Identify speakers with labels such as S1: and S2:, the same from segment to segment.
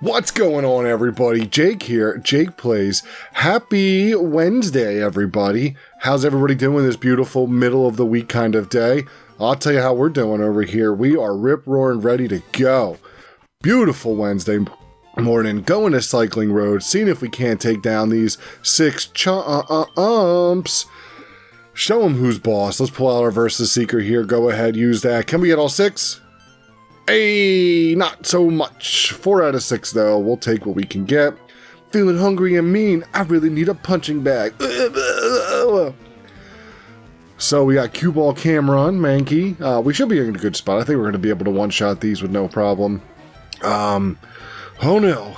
S1: What's going on, everybody? Jake here. Jake Plays. Happy Wednesday, everybody. How's everybody doing this beautiful middle of the week kind of day? I'll tell you how we're doing over here. We are rip-roaring ready to go. Beautiful Wednesday morning. Going to Cycling Road. Seeing if we can't take down these 6 chumps. Show them who's boss. Let's pull out our Versus Seeker here. Go ahead, use that. Can we get all 6? Hey, not so much. 4 out of 6, though. We'll take what we can get. Feeling hungry and mean. I really need a punching bag. So we got Cue Ball, Cameron, Mankey. We should be in a good spot. I think we're going to be able to one-shot these with no problem. Oh no.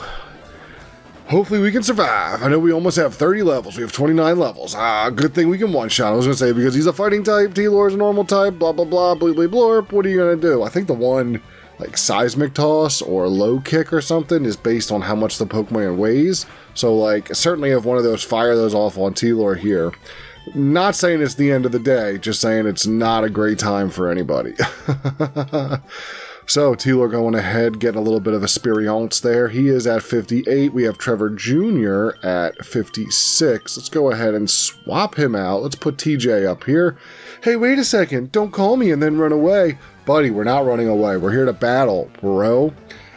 S1: Hopefully we can survive. I know we almost have 30 levels. We have 29 levels. Good thing we can one-shot. I was going to say, because he's a fighting type, T-Lor's a normal type, blah, blah, blah, bleep, bleep, blorp. What are you going to do? I think the one, like, seismic toss or low kick or something is based on how much the Pokemon weighs. So, like, certainly if one of those fire those off on T-Lor here. Not saying it's the end of the day, just saying it's not a great time for anybody. So, T-Lor going ahead, getting a little bit of experience there. He is at 58. We have Trevor Jr. at 56. Let's go ahead and swap him out. Let's put TJ up here. Hey, wait a second. Don't call me and then run away. Buddy, we're not running away. We're here to battle, bro.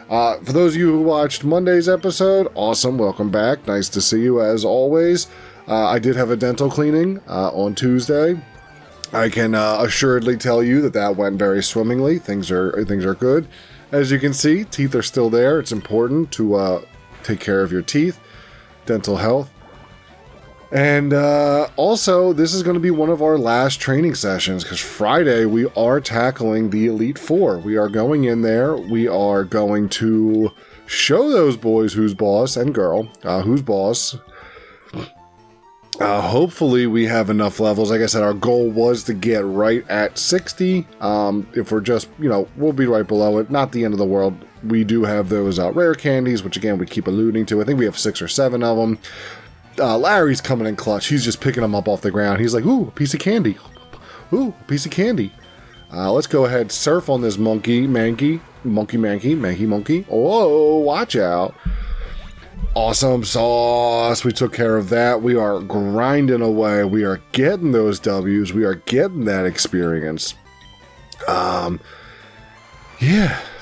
S1: For those of you who watched Monday's episode, awesome. Welcome back. Nice to see you as always. I did have a dental cleaning on Tuesday. I can assuredly tell you that that went very swimmingly. Things are good. As you can see, teeth are still there. It's important to take care of your teeth, dental health. And also, this is going to be one of our last training sessions because Friday we are tackling the Elite Four. We are going in there. We are going to show those boys who's boss and girl who's boss. Hopefully we have enough levels. Like I said, our goal was to get right at 60. If we're just, we'll be right below it. Not the end of the world. We do have those rare candies, which again, we keep alluding to. I think we have 6 or 7 of them. Larry's coming in clutch. He's just picking them up off the ground. He's like, ooh, a piece of candy. Ooh, a piece of candy. Let's go ahead, surf on this monkey. Oh, watch out. Awesome sauce. We took care of that. We are grinding away. We are getting those W's. We are getting that experience. Yeah.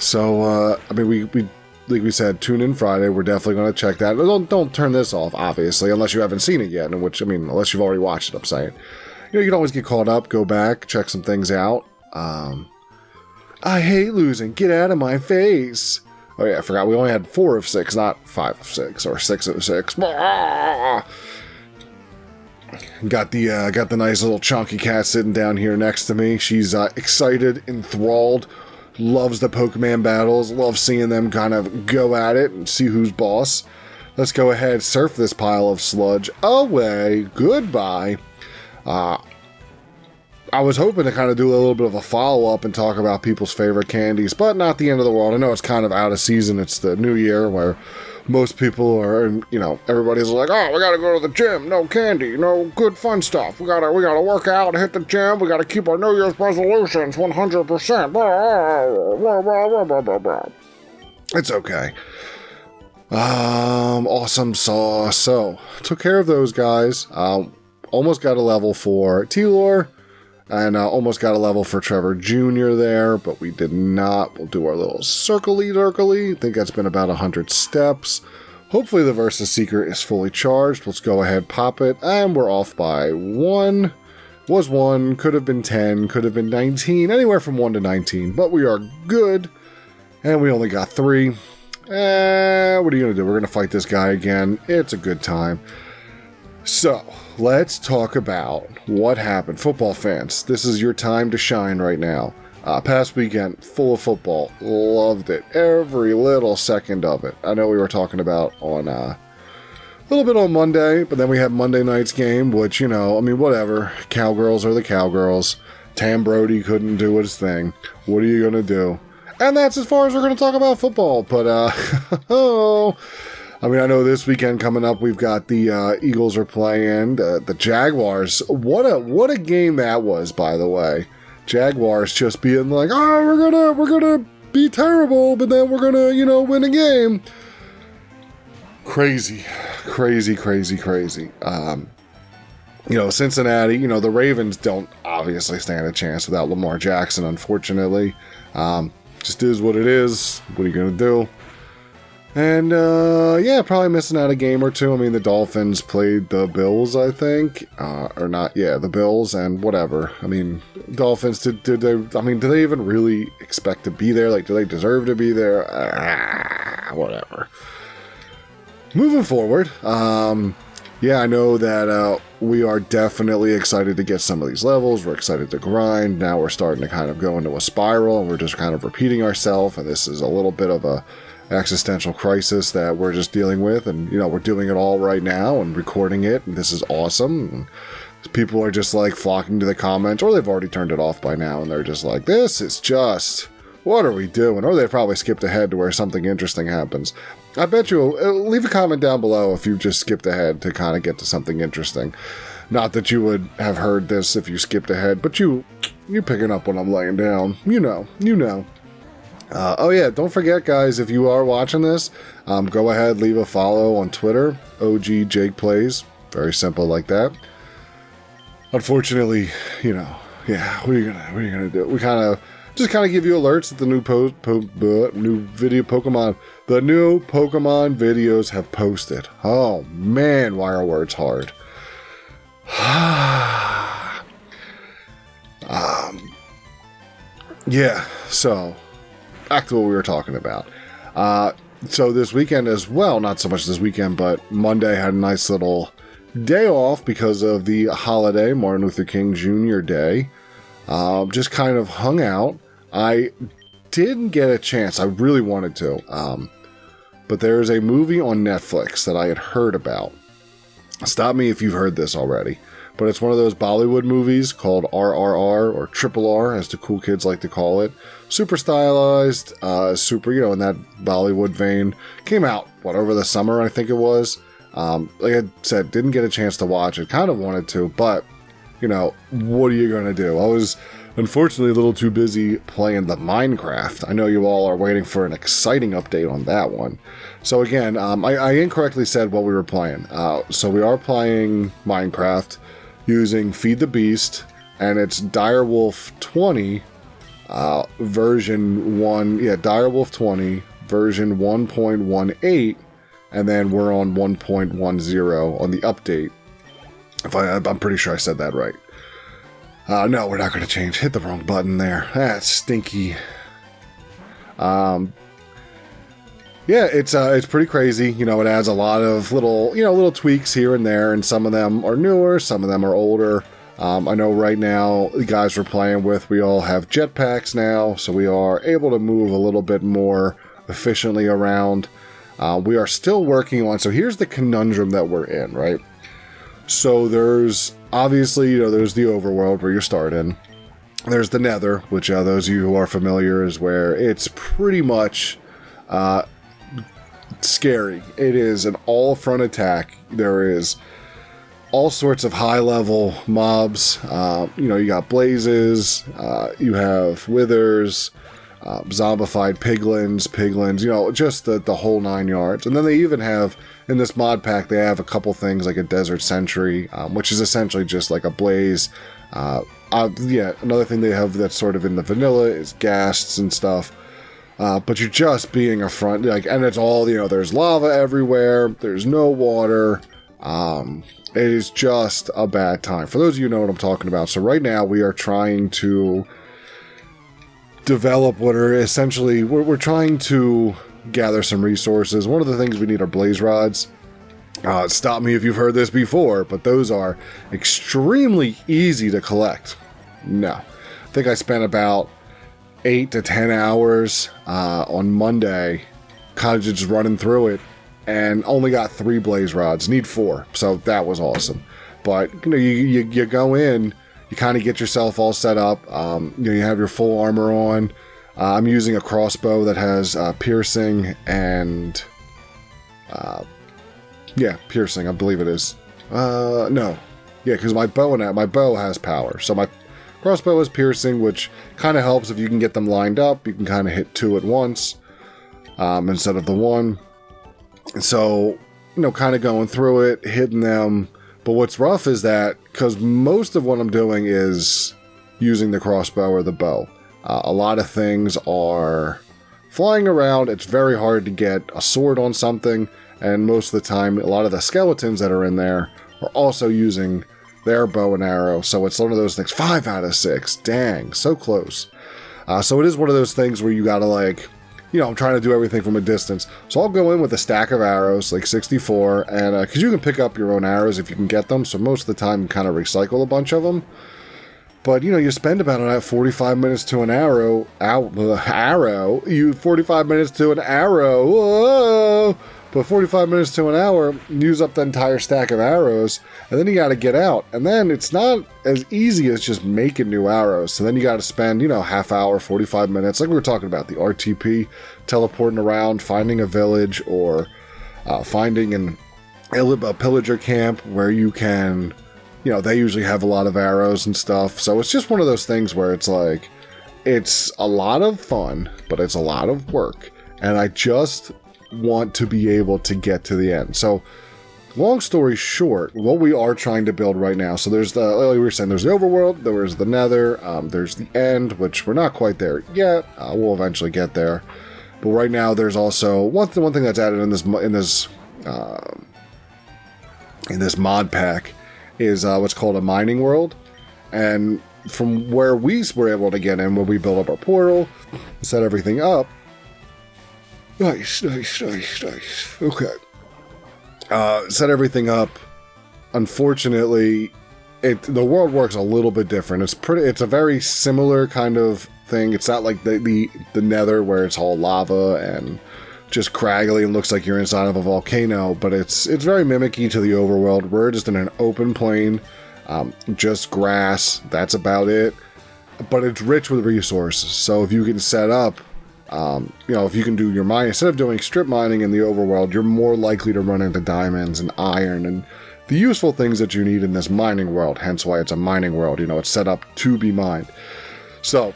S1: So, we like we said, tune in Friday. We're definitely going to check that. Don't turn this off, obviously, unless you haven't seen it yet. Unless you've already watched it, I'm saying. You can always get caught up, go back, check some things out. I hate losing. Get out of my face. Oh yeah, I forgot. We only had 4 of 6, not 5 of 6, or 6 of 6. Got the nice little chunky cat sitting down here next to me. She's excited, enthralled, loves the Pokemon battles, loves seeing them kind of go at it and see who's boss. Let's go ahead, surf this pile of sludge away. Goodbye. I was hoping to kind of do a little bit of a follow-up and talk about people's favorite candies, but not the end of the world. I know it's kind of out of season. It's the new year where most people are, everybody's like, oh, we gotta go to the gym. No candy, no good fun stuff. We gotta work out, hit the gym. We gotta keep our New Year's resolutions 100%. It's okay. Awesome sauce. So, took care of those guys. Almost got a level for T-Lor. And almost got a level for Trevor Jr. there, but we did not. We'll do our little circle-y. I think that's been about 100 steps. Hopefully the Versus Seeker is fully charged. Let's go ahead, pop it, and we're off by 1. Was 1, could have been 10, could have been 19, anywhere from 1 to 19, but we are good. And we only got 3. What are you going to do? We're going to fight this guy again. It's a good time. So, let's talk about what happened. Football fans, this is your time to shine right now. Past weekend, full of football. Loved it. Every little second of it. I know we were talking about on a little bit on Monday, but then we had Monday night's game, which, whatever. Cowgirls are the Cowgirls. Tam Brody couldn't do his thing. What are you going to do? And that's as far as we're going to talk about football. But, I know this weekend coming up, we've got the Eagles are playing the Jaguars. What a game that was, by the way. Jaguars just being like, oh, we're gonna be terrible, but then we're gonna, win a game. crazy. Cincinnati, the Ravens don't obviously stand a chance without Lamar Jackson, unfortunately. Just is what it is. What are you going to do? And, probably missing out a game or two. I mean, the Dolphins played the Bills, I think. The Bills, and whatever. I mean, Dolphins, do they even really expect to be there? Like, do they deserve to be there? Whatever. Moving forward, I know that we are definitely excited to get some of these levels. We're excited to grind. Now we're starting to kind of go into a spiral, and we're just kind of repeating ourselves, and this is a little bit of a existential crisis that we're just dealing with, and we're doing it all right now and recording it, and this is awesome. And people are just like flocking to the comments, or they've already turned it off by now, and they're just like, this is just, what are we doing? Or they've probably skipped ahead to where something interesting happens. I bet you, leave a comment down below if you just skipped ahead to kind of get to something interesting. Not that you would have heard this if you skipped ahead, but you're picking up when I'm laying down. You know. Don't forget, guys, if you are watching this, go ahead, leave a follow on Twitter, OG Jake Plays. Very simple like that. Unfortunately, what are you gonna do? We kind of give you alerts that the new Pokemon videos have posted. Oh man, why are words hard? So back to what we were talking about. So this weekend as well, not so much this weekend, but Monday had a nice little day off because of the holiday, Martin Luther King Jr. Day. Just kind of hung out. I didn't get a chance. I really wanted to. But there's a movie on Netflix that I had heard about. Stop me if you've heard this already. But it's one of those Bollywood movies called RRR, or Triple R, as the cool kids like to call it. Super stylized, in that Bollywood vein. Came out, over the summer, I think it was. Like I said, didn't get a chance to watch it. Kind of wanted to, but, what are you going to do? I was, unfortunately, a little too busy playing the Minecraft. I know you all are waiting for an exciting update on that one. So again, I incorrectly said what we were playing. So we are playing Minecraft using Feed the Beast, and it's Direwolf 20, version 1, Direwolf 20, version 1.18, and then we're on 1.10 on the update. I'm pretty sure I said that right. No, we're not going to change. Hit the wrong button there. That's stinky. It's pretty crazy. It adds a lot of little tweaks here and there, and some of them are newer, some of them are older. I know right now, the guys we're playing with, we all have jetpacks now, so we are able to move a little bit more efficiently around. We are still working on, so here's the conundrum that we're in, right? So there's, obviously, there's the overworld where you start in. There's the nether, which those of you who are familiar is where it's pretty much scary. It is an all-front attack. There is all sorts of high-level mobs. You got blazes, you have withers, zombified piglins, just the whole 9 yards. And then they even have, in this mod pack, they have a couple things like a desert sentry, which is essentially just like a blaze. Another thing they have that's sort of in the vanilla is ghasts and stuff. But you're just being a front, and it's all, there's lava everywhere, there's no water, it is just a bad time. For those of you who know what I'm talking about, so right now we are trying to develop what are essentially, we're trying to gather some resources. One of the things we need are blaze rods. Stop me if you've heard this before, but those are extremely easy to collect. No. I think I spent about 8 to 10 hours on Monday, kind of just running through it, and only got 3 blaze rods. Need 4, so that was awesome. But you go in, you kind of get yourself all set up. You have your full armor on. I'm using a crossbow that has piercing and piercing, I believe it is. Because my bow has power, so my crossbow is piercing, which kind of helps if you can get them lined up. You can kind of hit 2 at once instead of the 1. So kind of going through it, hitting them. But what's rough is that, because most of what I'm doing is using the crossbow or the bow. A lot of things are flying around. It's very hard to get a sword on something. And most of the time, a lot of the skeletons that are in there are also using their bow and arrow. So it's one of those things. 5 out of 6. Dang, so close. So it is one of those things where you gotta I'm trying to do everything from a distance. So I'll go in with a stack of arrows, like 64, and because you can pick up your own arrows if you can get them. So most of the time, you kind of recycle a bunch of them. But, you spend about 45 minutes to an arrow. 45 minutes to an arrow. Whoa! But 45 minutes to an hour, use up the entire stack of arrows, and then you got to get out. And then it's not as easy as just making new arrows. So then you got to spend, half hour, 45 minutes, like we were talking about, the RTP, teleporting around, finding a village, or finding a pillager camp where you can, they usually have a lot of arrows and stuff. So it's just one of those things where it's like, it's a lot of fun, but it's a lot of work. And I just want to be able to get to the end. So long story short, what we are trying to build right now, so there's like we were saying, there's the overworld, there's the nether, there's the end, which we're not quite there yet. We'll eventually get there. But right now there's also one thing that's added in this mod pack is what's called a mining world. And from where we were able to get in, when we build up our portal, set everything up. Nice. Okay. Set everything up. Unfortunately, the world works a little bit different. It's a very similar kind of thing. It's not like the nether where it's all lava and just craggly and looks like you're inside of a volcano, but it's very mimicky to the overworld. We're just in an open plain, just grass. That's about it. But it's rich with resources. So if you can set up, if you can do your mining, instead of doing strip mining in the overworld, you're more likely to run into diamonds and iron and the useful things that you need in this mining world. Hence why it's a mining world. It's set up to be mined. So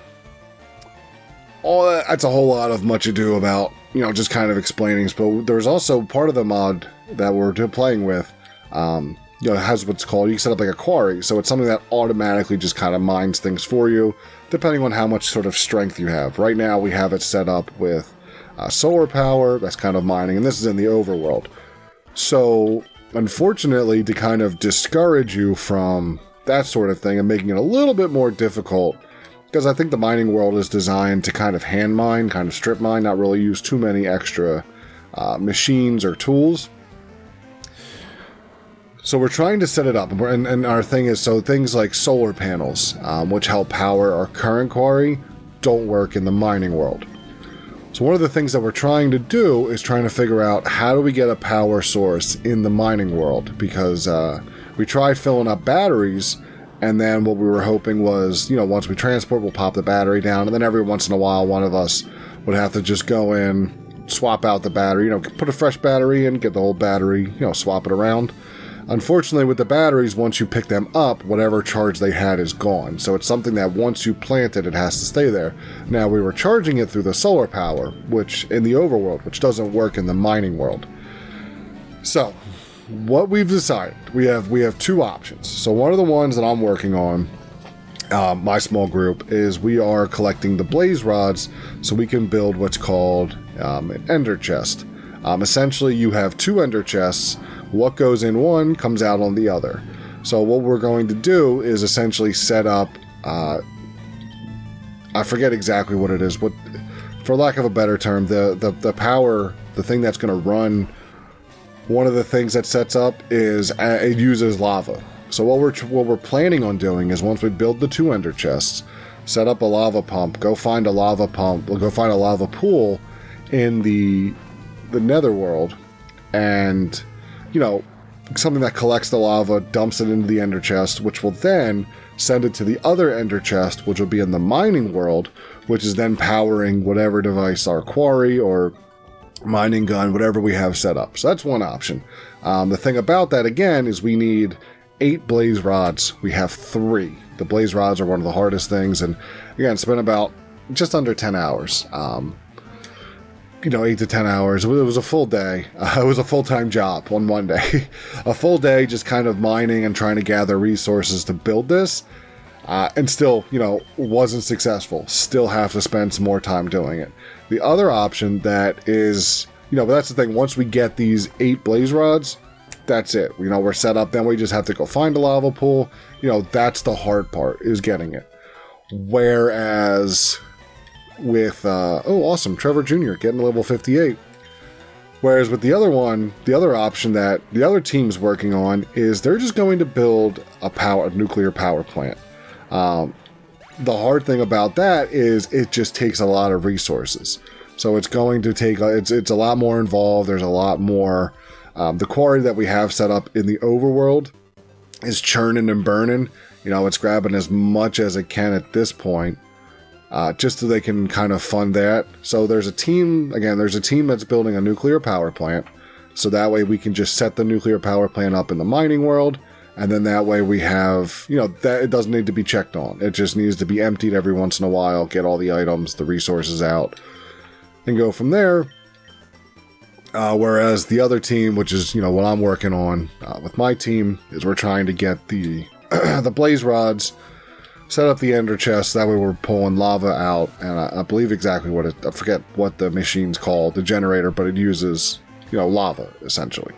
S1: that's a whole lot of much ado about, just kind of explaining. But there's also part of the mod that we're playing with, it has what's called, you can set up like a quarry. So it's something that automatically just kind of mines things for you, depending on how much sort of strength you have. Right now we have it set up with solar power, that's kind of mining, and this is in the overworld. So unfortunately, to kind of discourage you from that sort of thing and making it a little bit more difficult, because I think the mining world is designed to kind of hand mine, kind of strip mine, not really use too many extra machines or tools. So we're trying to set it up, and our thing is, so things like solar panels, which help power our current quarry, don't work in the mining world. So one of the things that we're trying to do is trying to figure out how do we get a power source in the mining world, because we tried filling up batteries, and then what we were hoping was, once we transport, we'll pop the battery down, and then every once in a while, one of us would have to just go in, swap out the battery, put a fresh battery in, get the whole battery, swap it around. Unfortunately, with the batteries, once you pick them up, whatever charge they had is gone. So it's something that once you plant it, it has to stay there. Now, we were charging it through the solar power, which in the overworld, which doesn't work in the mining world. So, what we've decided, we have two options. So one of the ones that I'm working on, my small group, is we are collecting the blaze rods so we can build what's called an ender chest. Essentially, you have two ender chests. What goes in one comes out on the other. So what we're going to do is essentially set up, I forget exactly what it is, but for lack of a better term, the power, the thing that's going to run, one of the things that sets up is it uses lava. So what we're planning on doing is once we build the two ender chests, set up a lava pump, go find a lava pool in the netherworld, and something that collects the lava, dumps it into the ender chest, which will then send it to the other ender chest, which will be in the mining world, which is then powering whatever device, our quarry or mining gun, whatever we have set up. So that's one option. The thing about that, again, is we need 8 blaze rods. We have 3. The blaze rods are one of the hardest things, and again, it's been about just under 10 hours. 8 to 10 hours. It was a full day. It was a full-time job on one day. A full day just kind of mining and trying to gather resources to build this. And still, wasn't successful. Still have to spend some more time doing it. The other option that is, but that's the thing. Once we get these 8 blaze rods, that's it. We're set up. Then we just have to go find a lava pool. That's the hard part, is getting it. Whereas with, awesome, Trevor Jr. getting to level 58. Whereas with the other one, the other option that the other team's working on is they're just going to build a nuclear power plant. The hard thing about that is it just takes a lot of resources. So it's going to take, it's a lot more involved. There's a lot more, the quarry that we have set up in the overworld is churning and burning. It's grabbing as much as it can at this point, just so they can kind of fund that. So there's a team that's building a nuclear power plant. So that way we can just set the nuclear power plant up in the mining world. And then that way we have, that it doesn't need to be checked on. It just needs to be emptied every once in a while, get all the items, the resources out, and go from there. Whereas the other team, which is, what I'm working on with my team, is we're trying to get the the blaze rods, set up the ender chest. That way we're pulling lava out. And I believe exactly I forget what the machine's called, the generator, but it uses, lava, essentially.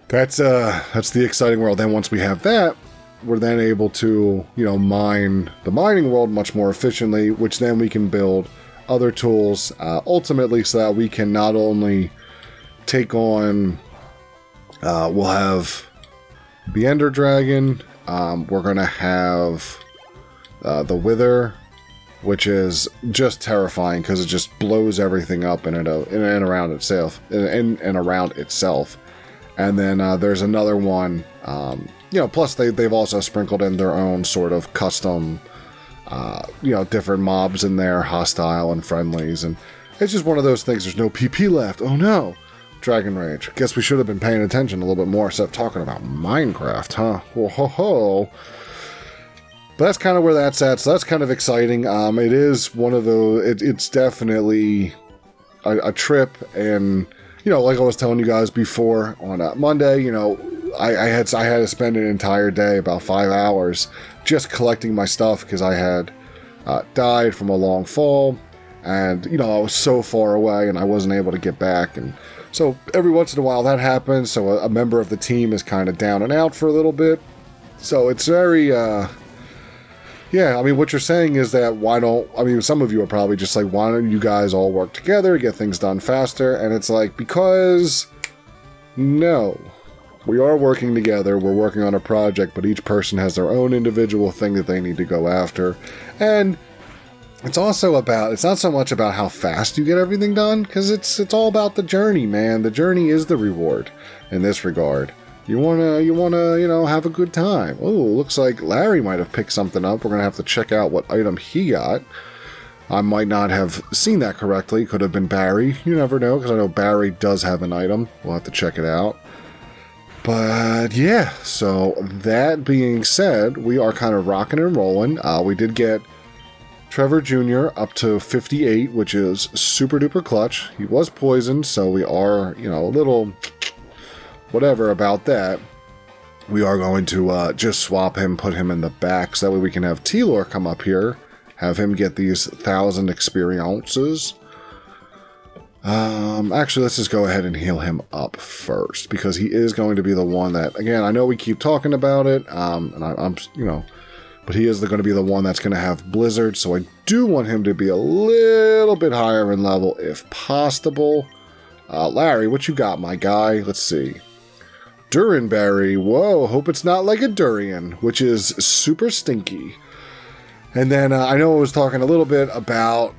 S1: That's the exciting world. Then once we have that, we're then able to, mine the mining world much more efficiently, which then we can build other tools, ultimately, so that we can not only take on, we'll have the Ender Dragon, we're going to have the Wither, which is just terrifying because it just blows everything up in and around itself, and around itself. And then there's another one, plus they've also sprinkled in their own sort of custom, different mobs in there, hostile and friendlies. And it's just one of those things. There's no PP left. Oh no. Dragon Rage. Guess we should have been paying attention a little bit more instead of talking about Minecraft, huh? Whoa, ho, ho. But that's kind of where that's at. So that's kind of exciting. It is one of those, it's definitely a trip. And, like I was telling you guys before on Monday, I had to spend an entire day, about 5 hours, just collecting my stuff because I had died from a long fall. And, I was so far away and I wasn't able to get back. And so every once in a while that happens. So a member of the team is kind of down and out for a little bit. So it's very, what you're saying is that some of you are probably just like, why don't you guys all work together, get things done faster? And it's like, because no, we are working together. We're working on a project, but each person has their own individual thing that they need to go after. And it's also it's not so much about how fast you get everything done, because it's all about the journey, man. The journey is the reward in this regard. You wanna, have a good time. Oh, looks like Larry might have picked something up. We're gonna have to check out what item he got. I might not have seen that correctly. Could have been Barry. You never know, because I know Barry does have an item. We'll have to check it out. But yeah, so that being said, we are kind of rocking and rolling. We did get Trevor Jr. up to 58, which is super duper clutch. He was poisoned, so we are, a little whatever about that. We are going to just swap him, put him in the back, so that way we can have T-Lore come up here, have him get these 1,000 experiences. Actually, let's just go ahead and heal him up first, because he is going to be the one that, again, I know we keep talking about it, and I'm but he is going to be the one that's going to have Blizzard, so I do want him to be a little bit higher in level if possible. Larry, what you got, my guy? Let's see. Durinberry. Whoa, hope it's not like a durian, which is super stinky. And then I know I was talking a little bit about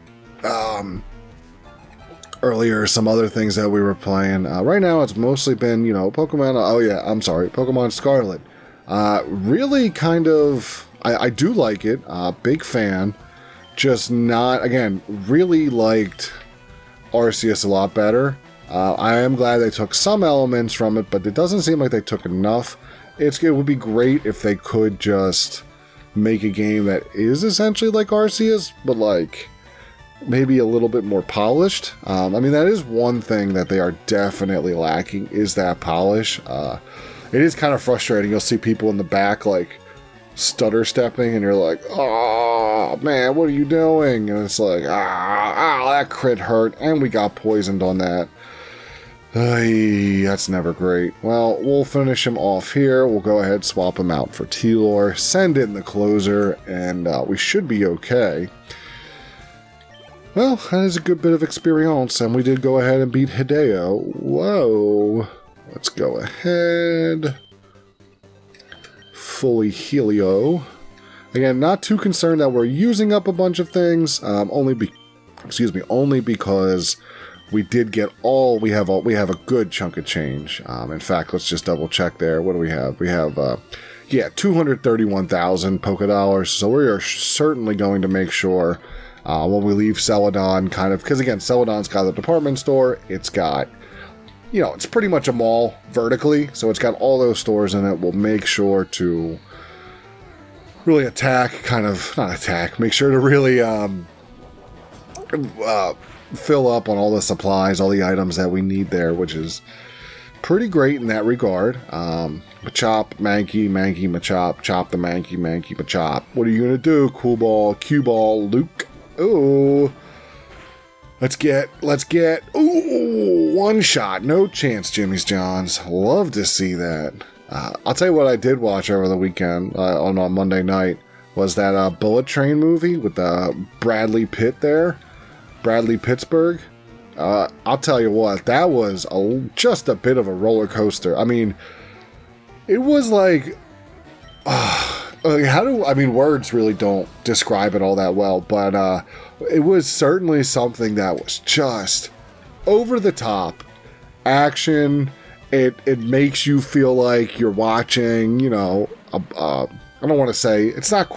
S1: earlier some other things that we were playing. Right now it's mostly been, Pokemon. Pokemon Scarlet. Really kind of... I do like it, big fan, just not, again, really liked Arceus a lot better. I am glad they took some elements from it, but it doesn't seem like they took enough. It would be great if they could just make a game that is essentially like Arceus, but like maybe a little bit more polished. I mean, that is one thing that they are definitely lacking, is that polish. It is kind of frustrating. You'll see people in the back, like, stutter stepping, and you're like, oh, man, what are you doing? And it's like, that crit hurt, and we got poisoned on that. That's never great. Well, we'll finish him off here. We'll go ahead, swap him out for T-Lore, send in the closer, and we should be okay. Well, that is a good bit of experience, and we did go ahead and beat Hideo. Whoa. Let's go ahead. Fully Helio. Again, not too concerned that we're using up a bunch of things, only because we did get we have a good chunk of change. In fact, let's just double check there. What do we have? We have 231,000 Poké Dollars. So we are certainly going to make sure when we leave Celadon, kind of, because again, Celadon's got a department store. It's got, it's pretty much a mall vertically, so it's got all those stores in it. We'll make sure to really make sure to really fill up on all the supplies, all the items that we need there, which is pretty great in that regard. Machop, Mankey, Machop, Chop the Mankey, Machop. What are you gonna do? Cool Ball, Cue Ball, Luke. Ooh. Let's get, one shot. No chance, Jimmy's Johns. Love to see that. I'll tell you what I did watch over the weekend, on Monday night, was that Bullet Train movie with Bradley Pitt there. Bradley Pittsburgh. I'll tell you what, that was just a bit of a roller coaster. I mean, it was like, words really don't describe it all that well, but it was certainly something that was just over the top action. It makes you feel like you're watching, I don't want to say, it's in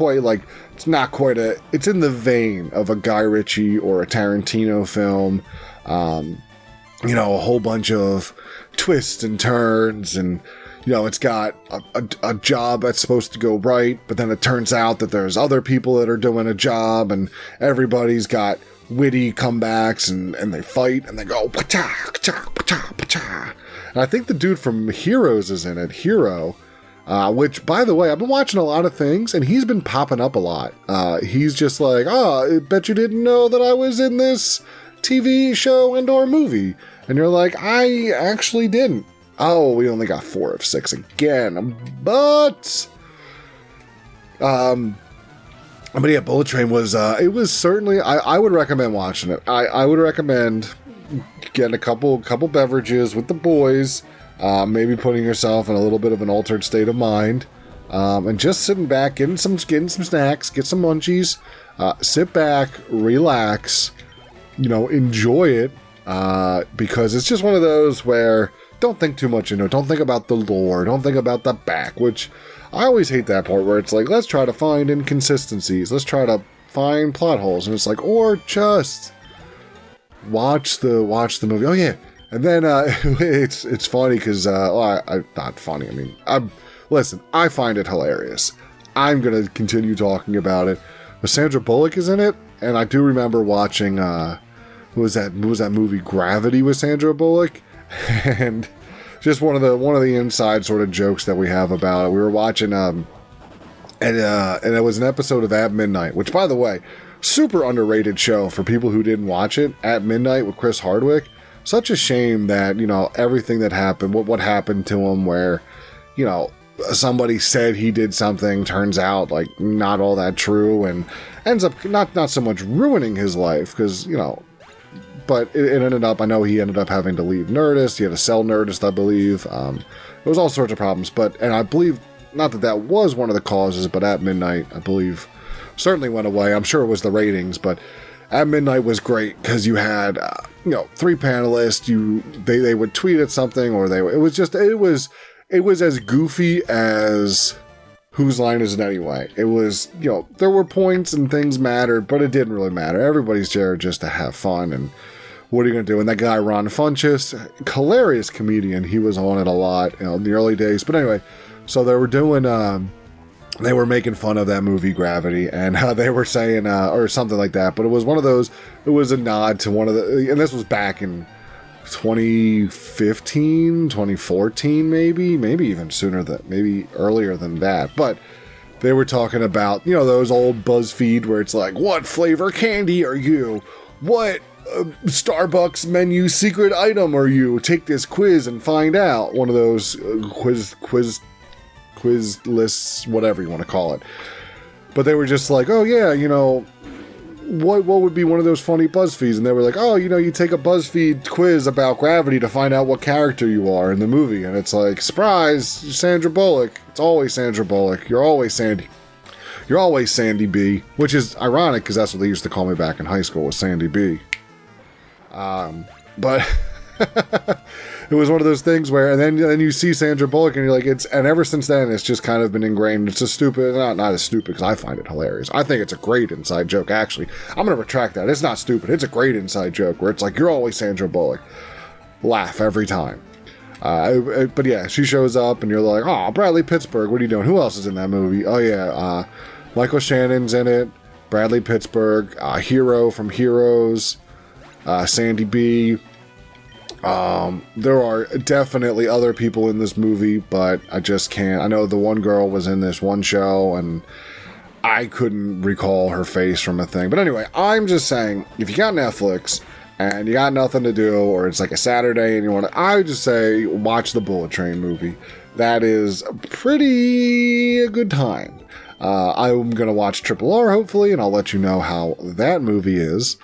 S1: the vein of a Guy Ritchie or a Tarantino film. A whole bunch of twists and turns, and it's got a job that's supposed to go right, but then it turns out that there's other people that are doing a job, and everybody's got witty comebacks, and they fight, and they go, pa-cha, pa-cha, pa-cha, pa-cha. And I think the dude from Heroes is in it, Hero, which, by the way, I've been watching a lot of things, and he's been popping up a lot. He's just like, I bet you didn't know that I was in this TV show and or movie. And you're like, I actually didn't. Oh, we only got 4 of 6 again. But yeah, Bullet Train was, it was certainly, I would recommend watching it. I would recommend getting a couple beverages with the boys, maybe putting yourself in a little bit of an altered state of mind, and just sitting back, getting some snacks, get some munchies, sit back, relax, enjoy it, because it's just one of those where don't think too much into it. Don't think about the lore. Don't think about the back, which I always hate that part where it's like, let's try to find inconsistencies. Let's try to find plot holes. And it's like, or just watch the movie. Oh yeah. And then, it's funny because, not funny. I mean, listen, I find it hilarious. I'm going to continue talking about it. But Sandra Bullock is in it. And I do remember watching, what was that movie, Gravity, with Sandra Bullock? And just one of the inside sort of jokes that we have about it. We were watching, and it was an episode of At Midnight, which, by the way, super underrated show for people who didn't watch it. At Midnight with Chris Hardwick. Such a shame that, everything that happened, what happened to him, where, somebody said he did something, turns out like not all that true, and ends up not so much ruining his life, because, but it ended up, I know he ended up having to leave Nerdist. He had to sell Nerdist, I believe. There was all sorts of problems, and I believe, not that was one of the causes, but At Midnight, I believe, certainly went away. I'm sure it was the ratings, but At Midnight was great because you had, 3 panelists. They would tweet at something, or it was as goofy as Whose Line Is It Anyway? It was, there were points and things mattered, but it didn't really matter. Everybody's there just to have fun, and what are you going to do? And that guy, Ron Funches, hilarious comedian, he was on it a lot, in the early days. But anyway, so they were doing they were making fun of that movie Gravity, and they were saying, or something like that, but it was one of those, it was a nod to one of the, and this was back in 2015, 2014, maybe even sooner, maybe earlier than that, but they were talking about, you know, those old BuzzFeed where it's like, what flavor candy are you? What Starbucks menu secret item are you? Take this quiz and find out. One of those quiz lists, whatever you want to call it. But they were just like, oh yeah, you know, what would be one of those funny BuzzFeeds? And they were like, oh, you know, you take a BuzzFeed quiz about Gravity to find out what character you are in the movie. And it's like, surprise, Sandra Bullock. It's always Sandra Bullock. You're always Sandy. You're always Sandy B. Which is ironic because that's what they used to call me back in high school, was Sandy B. But it was one of those things where, and then you see Sandra Bullock and you're like, and ever since then, it's just kind of been ingrained. It's a stupid, not as stupid because I find it hilarious. I think it's a great inside joke, actually. I'm going to retract that. It's not stupid. It's a great inside joke where it's like, you're always Sandra Bullock. Laugh every time. But yeah, she shows up and you're like, oh, Bradley Pittsburgh, what are you doing? Who else is in that movie? Oh yeah, Michael Shannon's in it. Bradley Pittsburgh, Hero from Heroes. Sandy B. There are definitely other people in this movie, but I just can't. I know the one girl was in this one show, and I couldn't recall her face from a thing. But anyway, I'm just saying, if you got Netflix and you got nothing to do, or it's like a Saturday and you want to, I would just say watch the Bullet Train movie. That is a good time. I'm going to watch Triple R, hopefully, and I'll let you know how that movie is.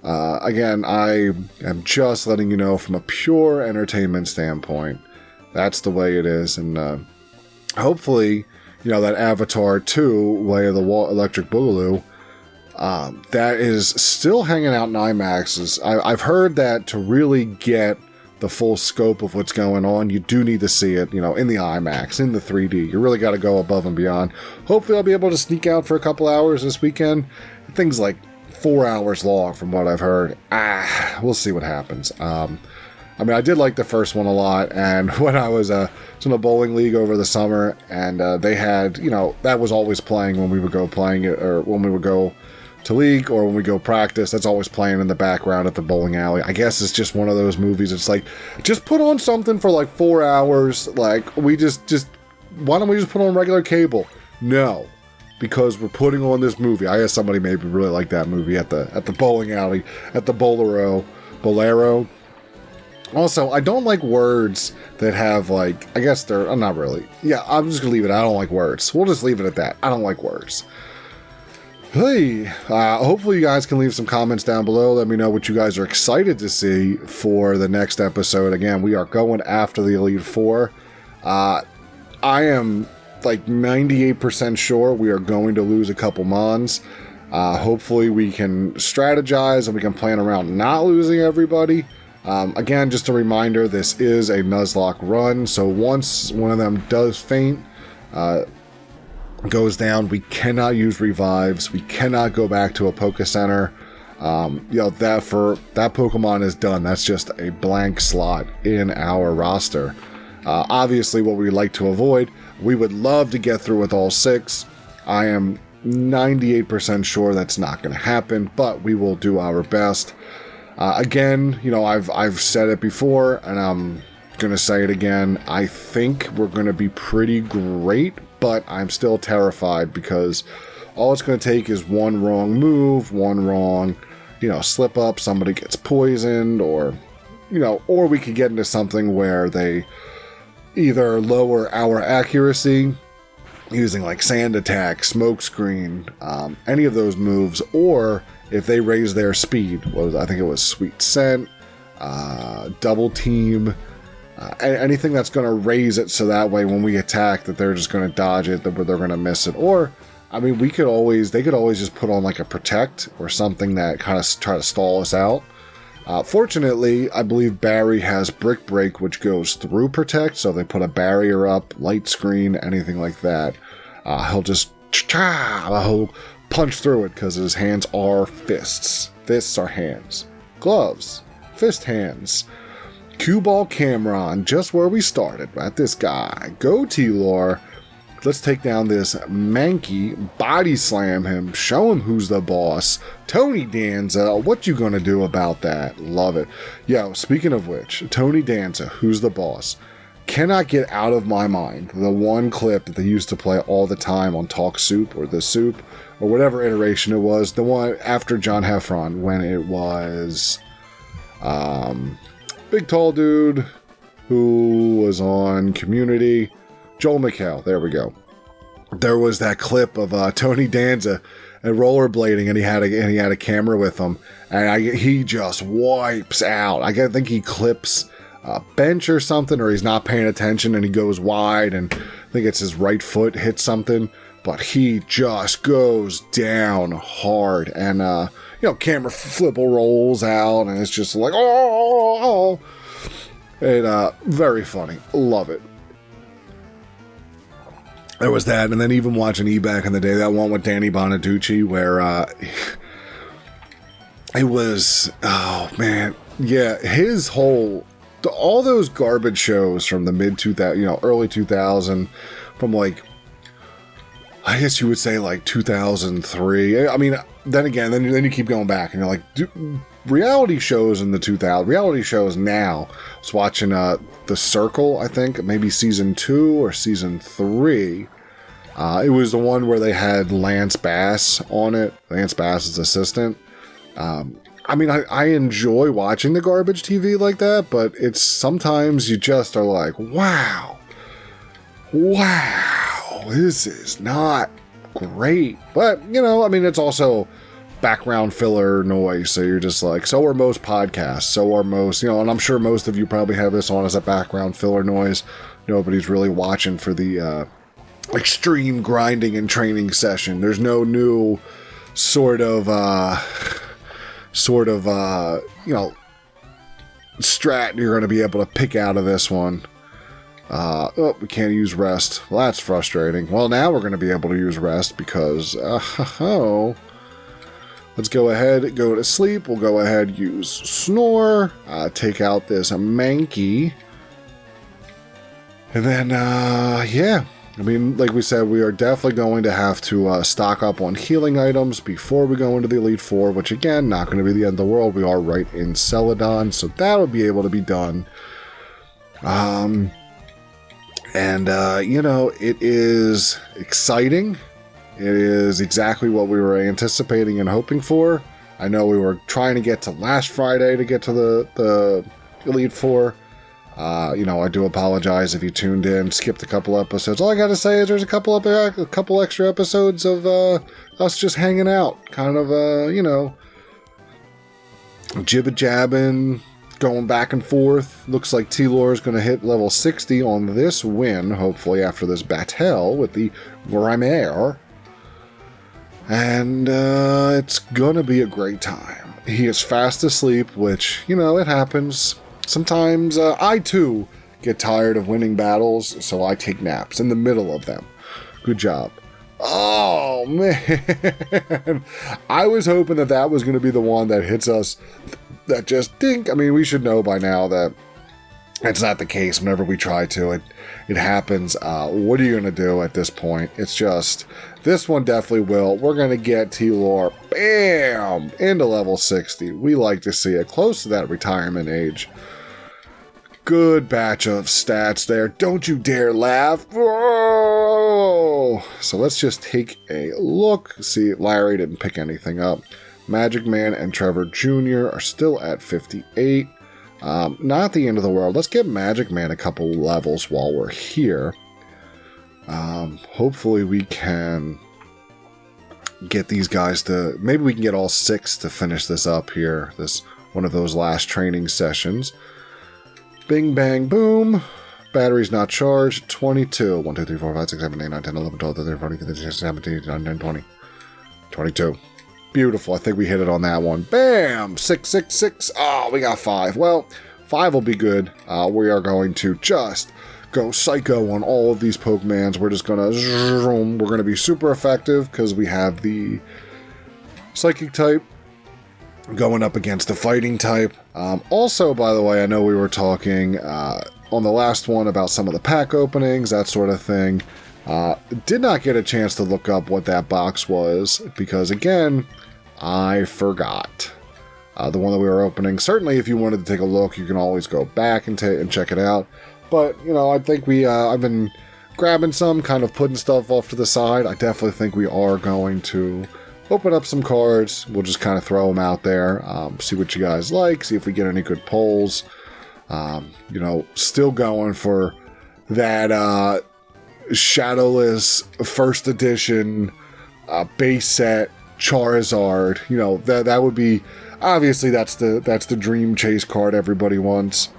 S1: Again, I am just letting you know from a pure entertainment standpoint. That's the way it is. And hopefully, you know, that Avatar 2, Way of the Electric Boogaloo, that is still hanging out in IMAXs. I've heard that to really get the full scope of what's going on, you do need to see it, you know, in the IMAX, in the 3D. You really got to go above and beyond. Hopefully I'll be able to sneak out for a couple hours this weekend. Things like 4 hours long from what I've heard. We'll see what happens. I mean, I did like the first one a lot, and when I was in a bowling league over the summer, and they had, you know, that was always playing when we would go playing it, or when we would go to league, or when we go practice, that's always playing in the background at the bowling alley. I guess it's just one of those movies, it's like, just put on something for like 4 hours, like, why don't we just put on regular cable? No. Because we're putting on this movie. I guess somebody maybe really liked that movie at the bowling alley, at the Bolero. Also, I don't like words that have, like, I guess they're, I'm not really. Yeah, I'm just going to leave it. I don't like words. We'll just leave it at that. I don't like words. Hey, hopefully you guys can leave some comments down below. Let me know what you guys are excited to see for the next episode. Again, we are going after the Elite Four. I am like 98% sure we are going to lose a couple Mons. Hopefully we can strategize and we can plan around not losing everybody. Again, just a reminder, this is a Nuzlocke run, so once one of them does faint, goes down, we cannot use revives, we cannot go back to a Poké Center. You know, that Pokemon is done. That's just a blank slot in our roster. Obviously, what we like to avoid, we would love to get through with all 6. I am 98% sure that's not going to happen, but we will do our best. Again, you know, I've said it before, and I'm going to say it again. I think we're going to be pretty great, but I'm still terrified because all it's going to take is one wrong move, one wrong, you know, slip up, somebody gets poisoned, or, you know, or we could get into something where they either lower our accuracy using like sand attack, smoke screen, any of those moves, or if they raise their speed, I think it was sweet scent, double team, anything that's going to raise it so that way when we attack that they're just going to dodge it, that they're going to miss it. Or, I mean, they could always just put on like a protect or something that kind of try to stall us out. Fortunately, I believe Barry has Brick Break, which goes through Protect, so if they put a barrier up, light screen, anything like that, he'll just he'll punch through it because his hands are fists. Fists are hands. Gloves. Fist hands. Cue Ball Cameron, just where we started, at this guy. Go T-Lore. Let's take down this Mankey, body slam him, show him who's the boss. Tony Danza, what you gonna do about that? Love it. Yo, speaking of which, Tony Danza, who's the boss? Cannot get out of my mind the one clip that they used to play all the time on Talk Soup or The Soup or whatever iteration it was. The one after John Heffron when it was big tall dude who was on Community. Joel McHale. There we go. There was that clip of Tony Danza and rollerblading, and he had a camera with him, and he just wipes out. I think he clips a bench or something, or he's not paying attention and he goes wide, and I think it's his right foot hits something, but he just goes down hard, and camera flipple rolls out, and it's just like oh. And very funny. Love it. There was that, and then even watching E back in the day, that one with Danny Bonaducci, where it was, oh man, yeah, his whole, all those garbage shows from the mid 2000, early 2000, from like, I guess you would say like 2003. I mean, then again, then you keep going back, and you're like, reality shows in the 2000s, reality shows now. I was watching The Circle, I think, maybe season 2 or season 3. It was the one where they had Lance Bass on it, Lance Bass's assistant. I mean, I enjoy watching the garbage TV like that, but it's sometimes you just are like, wow, this is not great. But, I mean, it's also background filler noise, so you're just like, so are most podcasts, so are most, and I'm sure most of you probably have this on as a background filler noise. Nobody's really watching for the extreme grinding and training session. There's no new sort of strat you're going to be able to pick out of this one. We can't use rest. Well, that's frustrating. Well, now we're going to be able to use rest because let's go ahead, go to sleep. We'll go ahead, use snore, take out this Mankey. And then, yeah. I mean, like we said, we are definitely going to have to stock up on healing items before we go into the Elite Four, which, again, not going to be the end of the world. We are right in Celadon, so that'll be able to be done. It is exciting. It is exactly what we were anticipating and hoping for. I know we were trying to get to last Friday to get to the Elite Four. I do apologize if you tuned in, skipped a couple episodes. All I gotta say is there's a couple extra episodes of us just hanging out, kind of jibba-jabbing, going back and forth. Looks like T-Lore is going to hit level 60 on this win, hopefully after this battle with the Grimaire. And it's going to be a great time. He is fast asleep, which, it happens. Sometimes I, too, get tired of winning battles, so I take naps in the middle of them. Good job. Oh, man. I was hoping that was going to be the one that hits us. That just dink. I mean, we should know by now that it's not the case whenever we try to. It happens. What are you going to do at this point? It's just, this one definitely will. We're going to get T-Lore, bam, into level 60. We like to see it close to that retirement age. Good batch of stats there. Don't you dare laugh. Whoa! So let's just take a look. See, Larry didn't pick anything up. Magic Man and Trevor Jr. are still at 58. Not the end of the world. Let's get Magic Man a couple levels while we're here. Hopefully we can get these guys to... Maybe we can get all 6 to finish this up here. This one of those last training sessions. Bing, bang, boom. Battery's not charged. 22. 1, 2, 3, 4, 5, 6, 7, 8, 9, 10, 11, 12, 13, 14, 15, 16, 17, 18, 19, 20. 22. Beautiful. I think we hit it on that one. Bam! 6, 6, 6. Oh, we got 5. Well, 5 will be good. We are going to just go psycho on all of these Pokemons. We're just going to... We're going to be super effective because we have the Psychic type going up against the Fighting type. Also, by the way, I know we were talking on the last one about some of the pack openings, that sort of thing. Did not get a chance to look up what that box was because, again, I forgot. The one that we were opening. Certainly, if you wanted to take a look, you can always go back and check it out. But, you know, I think I've been grabbing some, kind of putting stuff off to the side. I definitely think we are going to open up some cards. We'll just kind of throw them out there, see what you guys like, see if we get any good polls. You know, still going for that Shadowless first edition base set Charizard. You know, that would be, obviously that's the dream chase card everybody wants.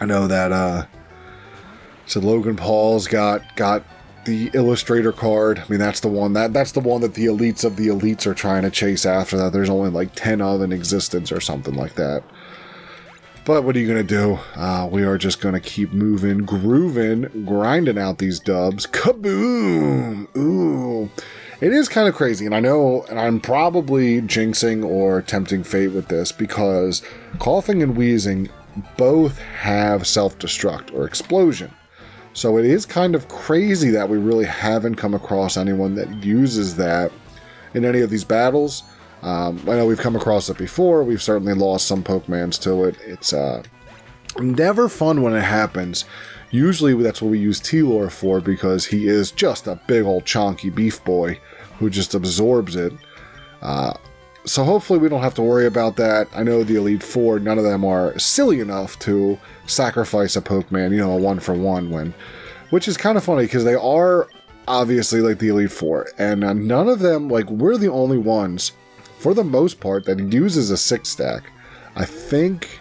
S1: I know that so Logan Paul's got the Illustrator card. I mean, that's the one that the elites of the elites are trying to chase after. That there's only like 10 of in existence or something like that. But what are you going to do? We are just going to keep moving, grooving, grinding out these dubs. Kaboom! Ooh. It is kind of crazy, and I know, and I'm probably jinxing or tempting fate with this, because Coughing and Wheezing both have self-destruct or explosion. So it is kind of crazy that we really haven't come across anyone that uses that in any of these battles. I know we've come across it before. We've certainly lost some Pokemons to it. It's never fun when it happens. Usually that's what we use T-Lore for, because he is just a big old chonky beef boy who just absorbs it. So hopefully we don't have to worry about that. I know the Elite Four, none of them are silly enough to sacrifice a Pokemon, you know, a 1-for-1 which is kind of funny because they are obviously like the Elite Four, and none of them, like, we're the only ones, for the most part, that uses a 6-stack. I think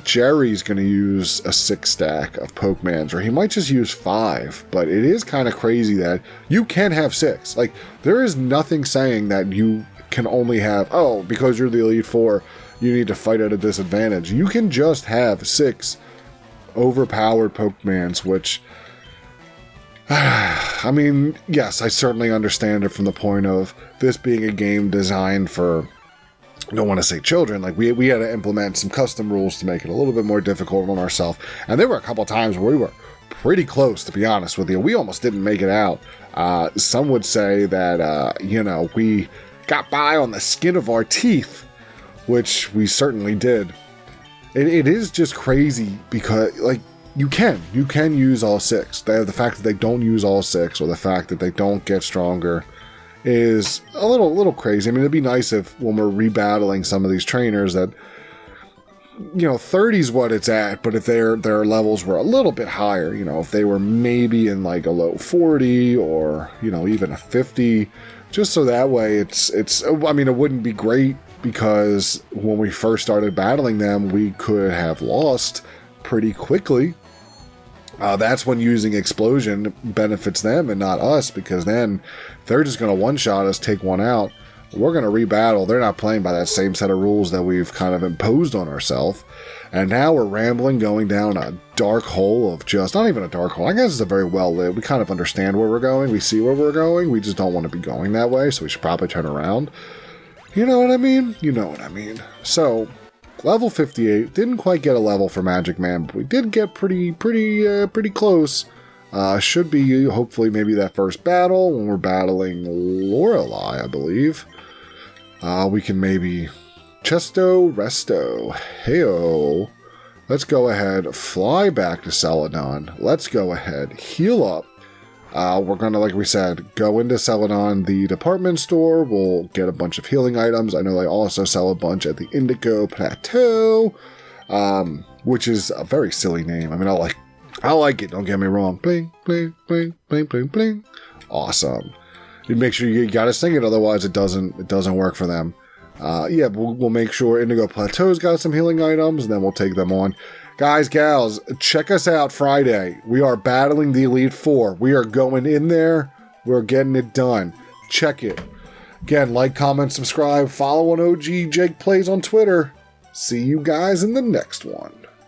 S1: Jerry's going to use a 6-stack of Pokemons, or he might just use 5, but it is kind of crazy that you can have 6. Like, there is nothing saying that you can only have, oh, because you're the Elite Four, you need to fight at a disadvantage. You can just have 6 overpowered Pokemons, which, I mean, yes, I certainly understand it from the point of this being a game designed for, I don't want to say children. Like, we had to implement some custom rules to make it a little bit more difficult on ourselves. And there were a couple times where we were pretty close, to be honest with you. We almost didn't make it out. Some would say that, you know, we got by on the skin of our teeth, which we certainly did. It is just crazy because, like, you can use all 6. The fact that they don't use all 6, or the fact that they don't get stronger, is a little crazy. I mean, it'd be nice if, when we're rebattling some of these trainers, that, you know, 30's what it's at, but if their levels were a little bit higher, you know, if they were maybe in like a low 40, or, you know, even a 50, just so that way it's I mean, it wouldn't be great, because when we first started battling them, we could have lost pretty quickly. That's when using Explosion benefits them and not us, because then they're just going to one-shot us, take one out. We're going to rebattle. They're not playing by that same set of rules that we've kind of imposed on ourselves. And now we're rambling, going down a dark hole of just, not even a dark hole, I guess it's a very well-lit. We kind of understand where we're going. We see where we're going. We just don't want to be going that way, so we should probably turn around. You know what I mean? You know what I mean. So, level 58, didn't quite get a level for Magic Man, but we did get pretty close. Should be, hopefully, maybe that first battle when we're battling Lorelei, I believe. We can maybe Chesto, Resto, Heyo. Let's go ahead, fly back to Celadon. Let's go ahead, heal up. We're going to, like we said, go into Celadon, the department store. We'll get a bunch of healing items. I know they also sell a bunch at the Indigo Plateau, which is a very silly name. I mean, I like it, don't get me wrong. Bling, bling, bling, bling, bling, bling. Awesome. You make sure you got to sing it, otherwise it doesn't work for them. Yeah, we'll make sure Indigo Plateau's got some healing items, and then we'll take them on. Guys, gals, check us out Friday. We are battling the Elite Four. We are going in there. We're getting it done. Check it. Again, like, comment, subscribe, follow on OG Jake Plays on Twitter. See you guys in the next one.